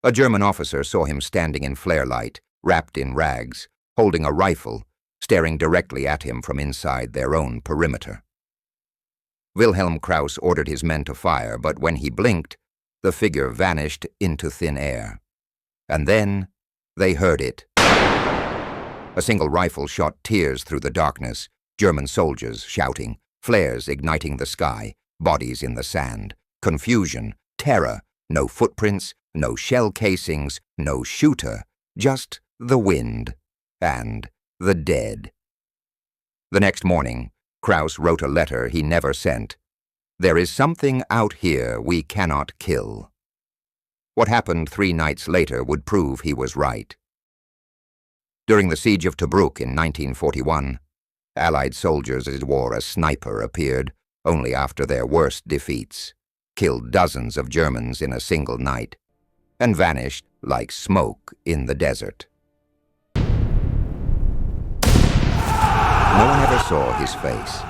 A German officer saw him standing in flare light, wrapped in rags, holding a rifle, staring directly at him from inside their own perimeter. Wilhelm Krauss ordered his men to fire, but when he blinked, the figure vanished into thin air. And then they heard it. A single rifle shot tears through the darkness, German soldiers shouting, flares igniting the sky, bodies in the sand, confusion, terror, no footprints, no shell casings, no shooter, just the wind and the dead. The next morning, Krauss wrote a letter he never sent. "There is something out here we cannot kill." What happened 3 nights later would prove he was right. During the Siege of Tobruk in 1941, Allied soldiers wore a sniper appeared only after their worst defeats, killed dozens of Germans in a single night, and vanished like smoke in the desert. No one ever saw his face.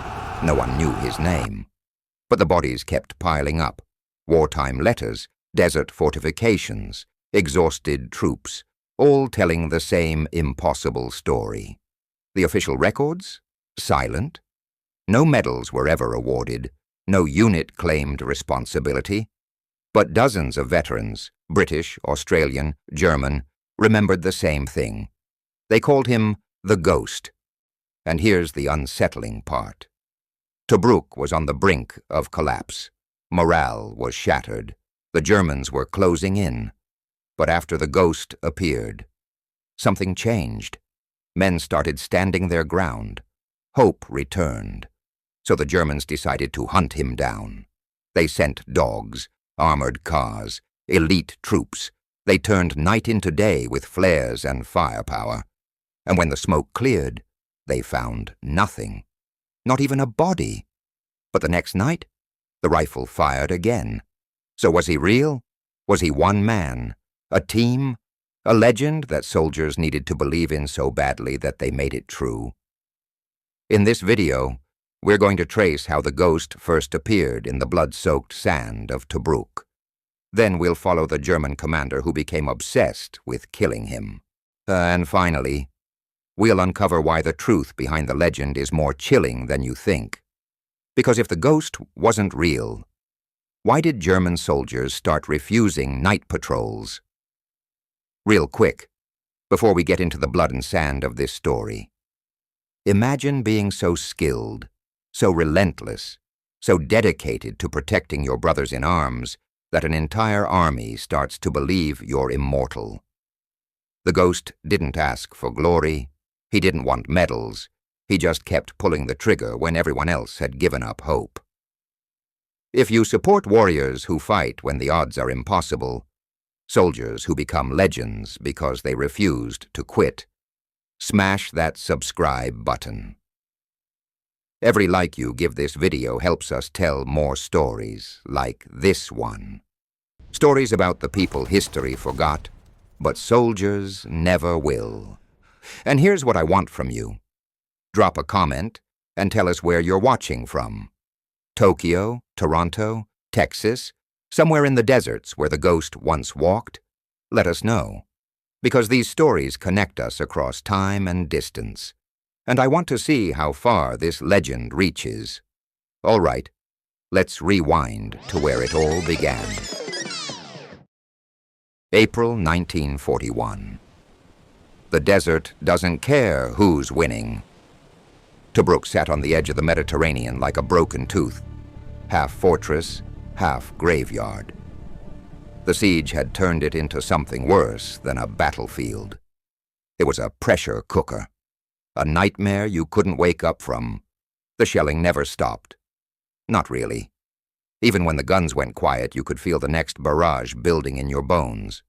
No one knew his name. But the bodies kept piling up. Wartime letters, desert fortifications, exhausted troops, all telling the same impossible story. The official records? Silent. No medals were ever awarded. No unit claimed responsibility. But dozens of veterans, British, Australian, German, remembered the same thing. They called him the Ghost. And here's the unsettling part. Tobruk was on the brink of collapse. Morale was shattered. The Germans were closing in. But after the Ghost appeared, something changed. Men started standing their ground. Hope returned. So the Germans decided to hunt him down. They sent dogs, armored cars, elite troops. They turned night into day with flares and firepower. And when the smoke cleared, they found nothing. Not even a body. But the next night, the rifle fired again. So was he real? Was he one man? A team? A legend that soldiers needed to believe in so badly that they made it true? In this video, we're going to trace how the Ghost first appeared in the blood-soaked sand of Tobruk. Then we'll follow the German commander who became obsessed with killing him. And finally, we'll uncover why the truth behind the legend is more chilling than you think. Because if the Ghost wasn't real, why did German soldiers start refusing night patrols? Real quick, before we get into the blood and sand of this story. Imagine being so skilled, so relentless, so dedicated to protecting your brothers in arms that an entire army starts to believe you're immortal. The Ghost didn't ask for glory. He didn't want medals. He just kept pulling the trigger when everyone else had given up hope. If you support warriors who fight when the odds are impossible, soldiers who become legends because they refused to quit, smash that subscribe button. Every like you give this video helps us tell more stories like this one. Stories about the people history forgot, but soldiers never will. And here's what I want from you. Drop a comment and tell us where you're watching from. Tokyo, Toronto, Texas, somewhere in the deserts where the Ghost once walked? Let us know. Because these stories connect us across time and distance. And I want to see how far this legend reaches. All right, let's rewind to where it all began. April 1941. The desert doesn't care who's winning. Tobruk sat on the edge of the Mediterranean like a broken tooth, half fortress, half graveyard. The siege had turned it into something worse than a battlefield. It was a pressure cooker, a nightmare you couldn't wake up from. The shelling never stopped. Not really. Even when the guns went quiet, you could feel the next barrage building in your bones.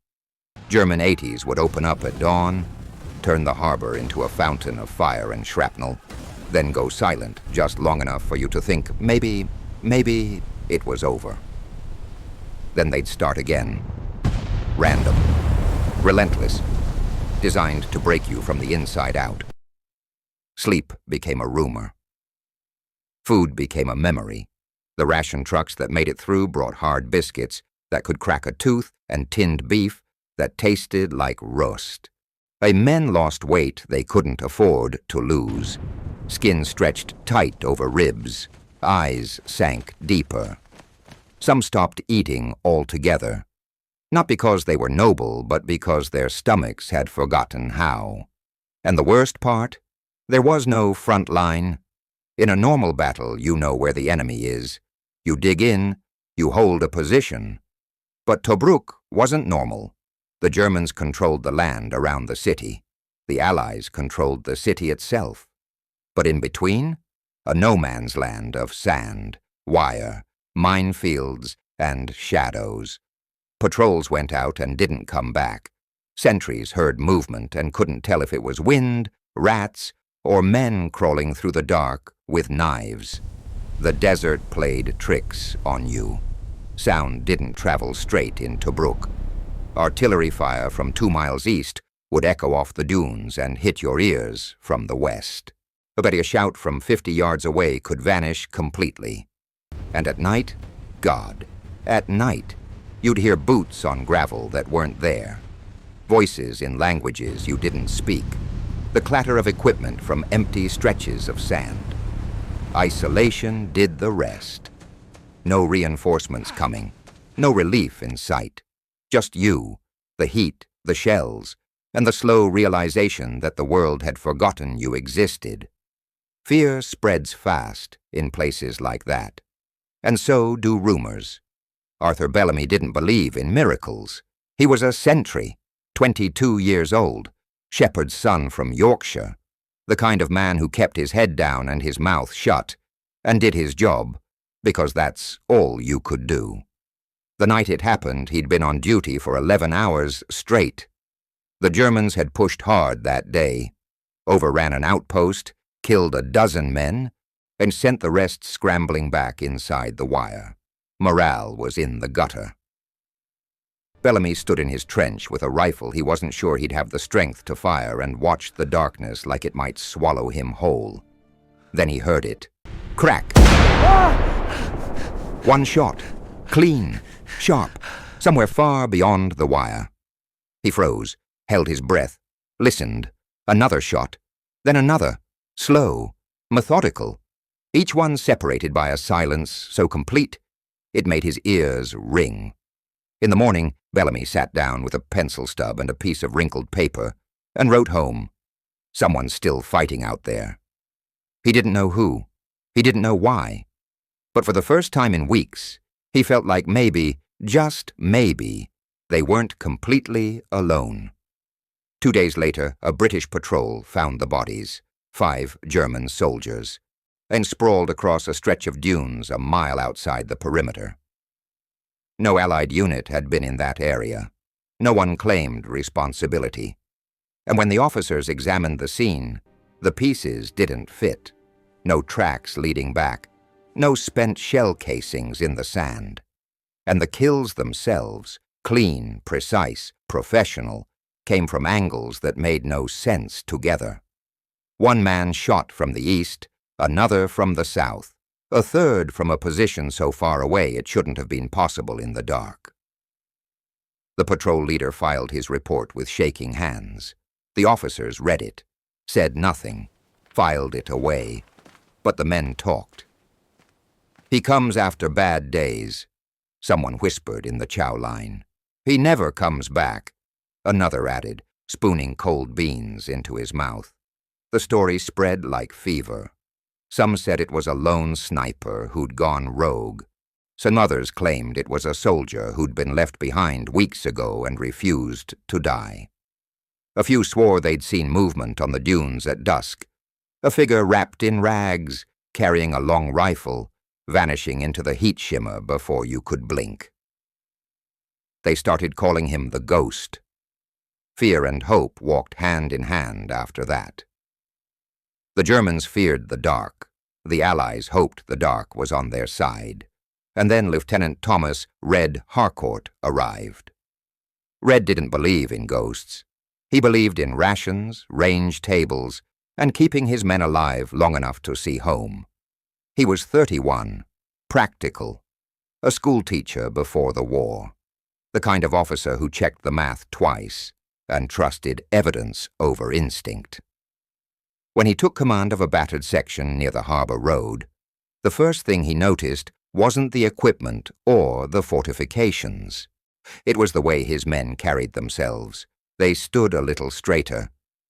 German 80s would open up at dawn, turn the harbor into a fountain of fire and shrapnel, then go silent just long enough for you to think maybe it was over. Then they'd start again. Random. Relentless. Designed to break you from the inside out. Sleep became a rumor. Food became a memory. The ration trucks that made it through brought hard biscuits that could crack a tooth and tinned beef that tasted like rust. Men lost weight they couldn't afford to lose. Skin stretched tight over ribs. Eyes sank deeper. Some stopped eating altogether. Not because they were noble, but because their stomachs had forgotten how. And the worst part? There was no front line. In a normal battle, you know where the enemy is. You dig in, you hold a position. But Tobruk wasn't normal. The Germans controlled the land around the city. The Allies controlled the city itself. But in between, a no-man's land of sand, wire, minefields, and shadows. Patrols went out and didn't come back. Sentries heard movement and couldn't tell if it was wind, rats, or men crawling through the dark with knives. The desert played tricks on you. Sound didn't travel straight in Tobruk. Artillery fire from 2 miles east would echo off the dunes and hit your ears from the west. But a shout from 50 yards away could vanish completely. And at night, God, at night, you'd hear boots on gravel that weren't there. Voices in languages you didn't speak. The clatter of equipment from empty stretches of sand. Isolation did the rest. No reinforcements coming. No relief in sight. Just you, the heat, the shells, and the slow realization that the world had forgotten you existed. Fear spreads fast in places like that. And so do rumors. Arthur Bellamy didn't believe in miracles. He was a sentry, 22 years old, shepherd's son from Yorkshire, the kind of man who kept his head down and his mouth shut, and did his job, because that's all you could do. The night it happened, he'd been on duty for 11 hours straight. The Germans had pushed hard that day, overran an outpost, killed a dozen men, and sent the rest scrambling back inside the wire. Morale was in the gutter. Bellamy stood in his trench with a rifle he wasn't sure he'd have the strength to fire and watched the darkness like it might swallow him whole. Then he heard it. Crack! One shot. Clean. Sharp. Somewhere far beyond the wire. He froze, held his breath, listened. Another shot. Then another. Slow. Methodical. Each one separated by a silence so complete it made his ears ring. In the morning, Bellamy sat down with a pencil stub and a piece of wrinkled paper and wrote home. Someone's still fighting out there. He didn't know who. He didn't know why. But for the first time in weeks, he felt like maybe, just maybe, they weren't completely alone. 2 days later, a British patrol found the bodies, 5 German soldiers, and sprawled across a stretch of dunes a mile outside the perimeter. No Allied unit had been in that area. No one claimed responsibility. And when the officers examined the scene, the pieces didn't fit. No tracks leading back. No spent shell casings in the sand. And the kills themselves, clean, precise, professional, came from angles that made no sense together. One man shot from the east, another from the south, a third from a position so far away it shouldn't have been possible in the dark. The patrol leader filed his report with shaking hands. The officers read it, said nothing, filed it away, but the men talked. He comes after bad days, someone whispered in the chow line. He never comes back, another added, spooning cold beans into his mouth. The story spread like fever. Some said it was a lone sniper who'd gone rogue. Some others claimed it was a soldier who'd been left behind weeks ago and refused to die. A few swore they'd seen movement on the dunes at dusk, a figure wrapped in rags, carrying a long rifle, vanishing into the heat shimmer before you could blink. They started calling him the Ghost. Fear and hope walked hand in hand after that. The Germans feared the dark. The Allies hoped the dark was on their side. And then Lieutenant Thomas Red Harcourt arrived. Red didn't believe in ghosts. He believed in rations, range tables, and keeping his men alive long enough to see home. He was 31, practical, a schoolteacher before the war. The kind of officer who checked the math twice and trusted evidence over instinct. When he took command of a battered section near the harbor road, the first thing he noticed wasn't the equipment or the fortifications. It was the way his men carried themselves. They stood a little straighter,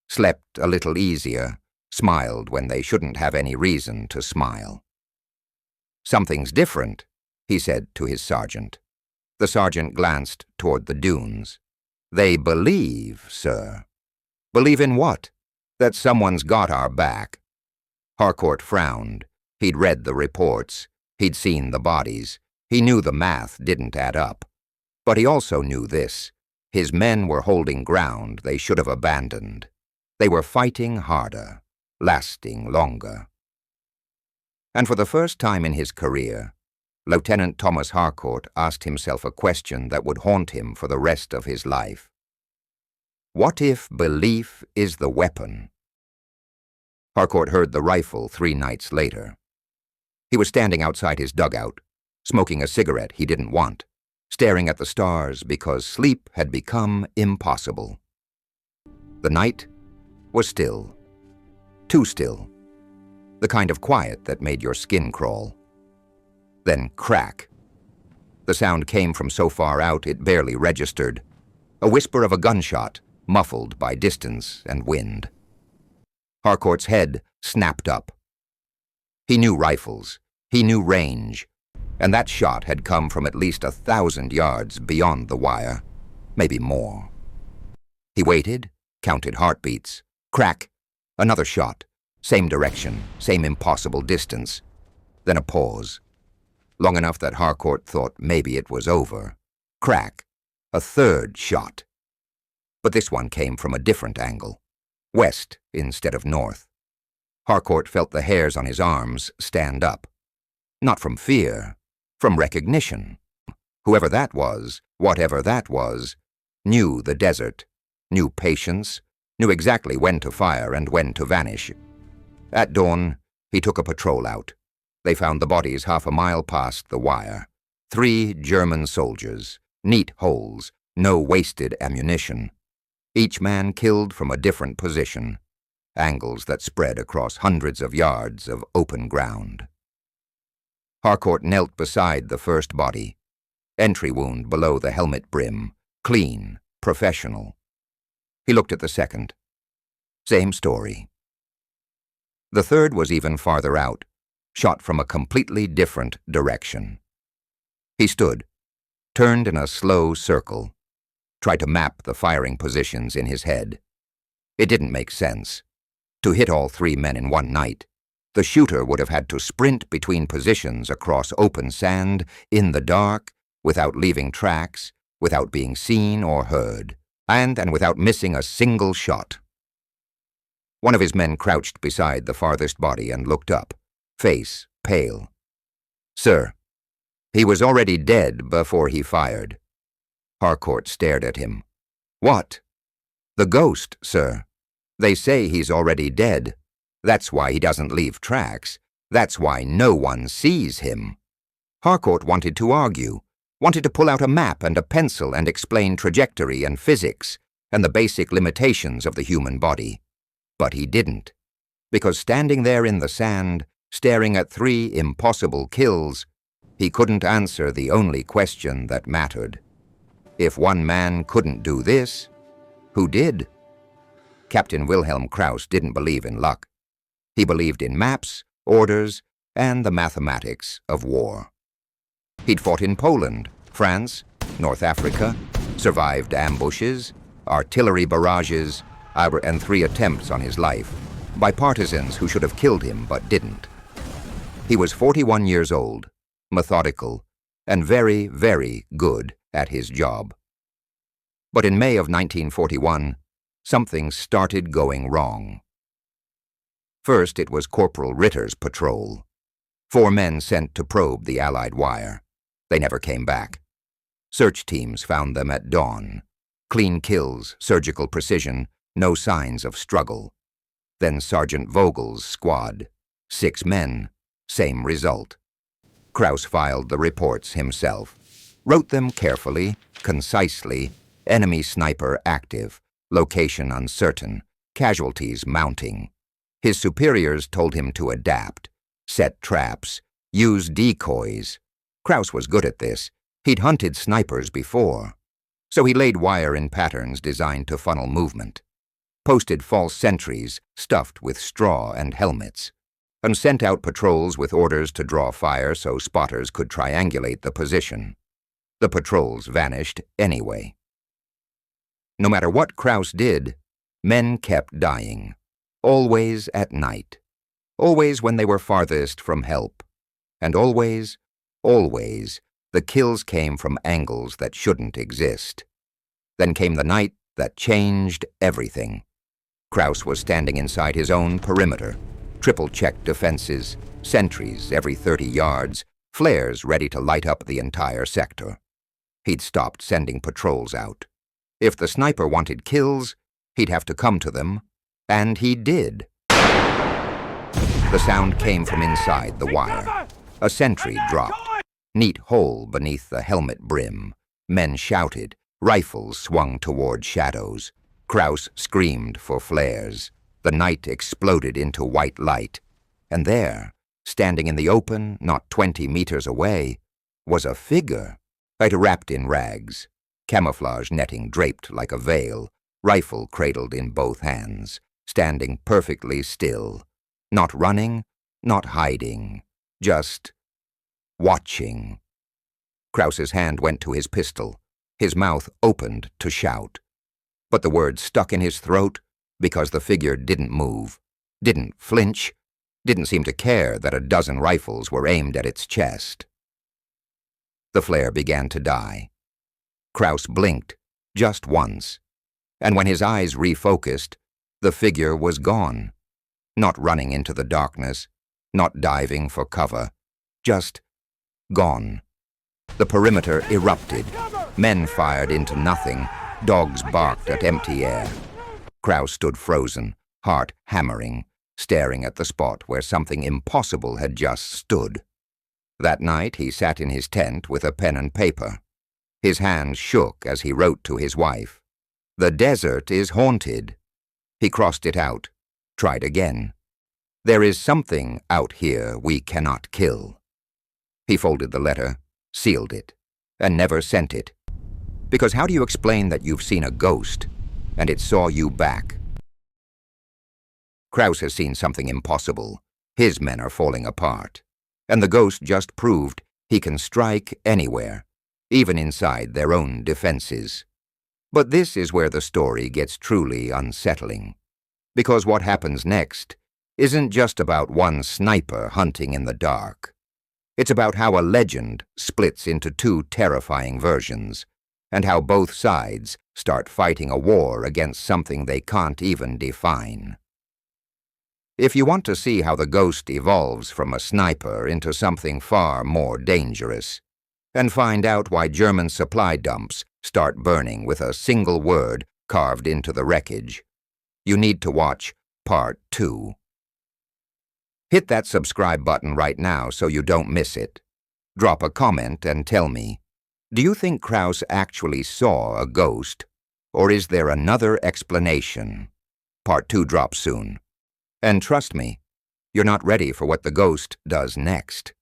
slept a little easier, smiled when they shouldn't have any reason to smile. "Something's different," he said to his sergeant. The sergeant glanced toward the dunes. "They believe, sir." "Believe in what?" "That someone's got our back." Harcourt frowned. He'd read the reports. He'd seen the bodies. He knew the math didn't add up. But he also knew this. His men were holding ground they should have abandoned. They were fighting harder, lasting longer. And for the first time in his career, Lieutenant Thomas Harcourt asked himself a question that would haunt him for the rest of his life. What if belief is the weapon? Harcourt heard the rifle 3 nights later. He was standing outside his dugout, smoking a cigarette he didn't want, staring at the stars because sleep had become impossible. The night was still. Too still. The kind of quiet that made your skin crawl. Then crack. The sound came from so far out it barely registered. A whisper of a gunshot, muffled by distance and wind. Harcourt's head snapped up. He knew rifles. He knew range. And that shot had come from at least 1,000 yards beyond the wire, maybe more. He waited, counted heartbeats. Crack. Another shot. Same direction, same impossible distance. Then a pause. Long enough that Harcourt thought maybe it was over. Crack. A 3rd shot. But this one came from a different angle. West instead of north. Harcourt felt the hairs on his arms stand up. Not from fear, from recognition. Whoever that was, whatever that was, knew the desert, knew patience, knew exactly when to fire and when to vanish. At dawn, he took a patrol out. They found the bodies 1/2 mile past the wire. 3 German soldiers, neat holes, no wasted ammunition. Each man killed from a different position, angles that spread across hundreds of yards of open ground. Harcourt knelt beside the first body. Entry wound below the helmet brim, clean, professional. He looked at the second. Same story. The third was even farther out, shot from a completely different direction. He stood, turned in a slow circle, tried to map the firing positions in his head. It didn't make sense. To hit all 3 men in one night, the shooter would have had to sprint between positions across open sand, in the dark, without leaving tracks, without being seen or heard, and without missing a single shot. One of his men crouched beside the farthest body and looked up, face pale. "Sir, he was already dead before he fired." Harcourt stared at him. "What?" "The ghost, sir. They say he's already dead. That's why he doesn't leave tracks. That's why no one sees him." Harcourt wanted to argue, wanted to pull out a map and a pencil and explain trajectory and physics and the basic limitations of the human body. But he didn't, because standing there in the sand, staring at 3 impossible kills, he couldn't answer the only question that mattered. If one man couldn't do this, who did? Captain Wilhelm Krauss didn't believe in luck. He believed in maps, orders, and the mathematics of war. He'd fought in Poland, France, North Africa, survived ambushes, artillery barrages, and 3 attempts on his life, by partisans who should have killed him but didn't. He was 41 years old, methodical, and very, very good at his job. But in May of 1941, something started going wrong. First, it was Corporal Ritter's patrol. 4 men sent to probe the Allied wire. They never came back. Search teams found them at dawn. Clean kills, surgical precision, no signs of struggle. Then Sergeant Vogel's squad. 6 men, same result. Krauss filed the reports himself. Wrote them carefully, concisely, enemy sniper active, location uncertain, casualties mounting. His superiors told him to adapt, set traps, use decoys. Kraus was good at this. He'd hunted snipers before. So he laid wire in patterns designed to funnel movement, posted false sentries stuffed with straw and helmets, and sent out patrols with orders to draw fire so spotters could triangulate the position. The patrols vanished anyway. No matter what Kraus did, men kept dying, always at night, always when they were farthest from help, and always, the kills came from angles that shouldn't exist. Then came the night that changed everything. Kraus was standing inside his own perimeter, triple-checked defenses, sentries every 30 yards, flares ready to light up the entire sector. He'd stopped sending patrols out. If the sniper wanted kills, he'd have to come to them, and he did. The sound came from inside the wire. A sentry dropped. Neat hole beneath the helmet brim. Men shouted. Rifles swung toward shadows. Kraus screamed for flares. The night exploded into white light. And there, standing in the open, not 20 meters away, was a figure, wrapped in rags, camouflage netting draped like a veil, rifle cradled in both hands, standing perfectly still, not running, not hiding, just watching. Kraus's hand went to his pistol. His mouth opened to shout. But the words stuck in his throat because the figure didn't move, didn't flinch, didn't seem to care that a dozen rifles were aimed at its chest. The flare began to die. Kraus blinked just once, and when his eyes refocused, the figure was gone. Not running into the darkness, not diving for cover, just gone. The perimeter erupted. Men fired into nothing. Dogs barked at empty air. Kraus stood frozen, heart hammering, staring at the spot where something impossible had just stood. That night he sat in his tent with a pen and paper. His hands shook as he wrote to his wife. "The desert is haunted." He crossed it out, tried again. "There is something out here we cannot kill." He folded the letter, sealed it, and never sent it. Because how do you explain that you've seen a ghost, and it saw you back? Kraus has seen something impossible. His men are falling apart. And the ghost just proved he can strike anywhere, even inside their own defenses. But this is where the story gets truly unsettling. Because what happens next isn't just about one sniper hunting in the dark. It's about how a legend splits into two terrifying versions, and how both sides start fighting a war against something they can't even define. If you want to see how the ghost evolves from a sniper into something far more dangerous, and find out why German supply dumps start burning with a single word carved into the wreckage, you need to watch Part 2. Hit that subscribe button right now so you don't miss it. Drop a comment and tell me, do you think Kraus actually saw a ghost, or is there another explanation? Part 2 drops soon. And trust me, you're not ready for what the ghost does next.